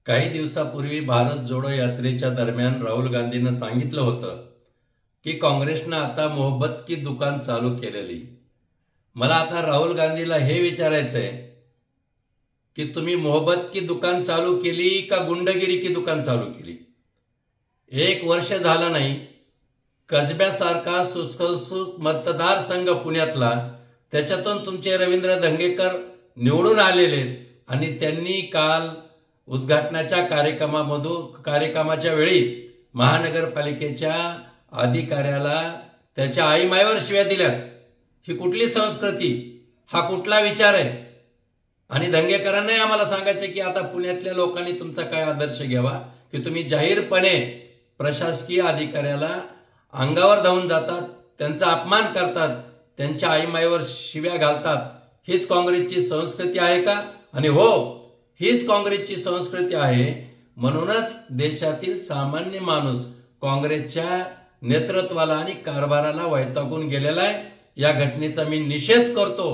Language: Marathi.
काही दिवसापूर्वी भारत जोडो यात्रेच्या दरम्यान राहुल गांधींनी सांगितलं होतं की काँग्रेसनं आता मोहब्बत की दुकान चालू केलेली। मला आता राहुल गांधीला हे विचारायचं आहे की तुम्ही मोहब्बत की दुकान चालू केली का गुंडगिरी की दुकान चालू केली? 1 वर्ष झालं नाही, कसब्यासारखा सुसंस्कृत मतदारसंघ पुण्यातला, त्याच्यातून तुमचे रवींद्र धंगेकर निवडून आलेले आणि त्यांनी काल उद्घाटनाच्या कार्यक्रमाच्या वेळी महानगरपालिकेच्या अधिकाऱ्याला त्याच्या आईमायवर शिव्या दिल्यात। ही कुठली संस्कृती, हा कुठला विचार आहे? आणि धंगेकरांनाही आम्हाला सांगायचे की आता पुण्यातल्या लोकांनी तुमचा काय आदर्श घ्यावा की तुम्ही जाहीरपणे प्रशासकीय अधिकाऱ्याला अंगावर धावून जातात, त्यांचा अपमान करतात, त्यांच्या आईमायवर शिव्या घालतात। हीच काँग्रेसची संस्कृती आहे का? आणि हो, हीच काँग्रेसची संस्कृती आहे, म्हणूनच देशातील सामान्य माणूस काँग्रेसच्या नेतृत्वाला आणि कारभाराला वैतागून गेलेला आहे। या घटनेचा मी निषेध करतो।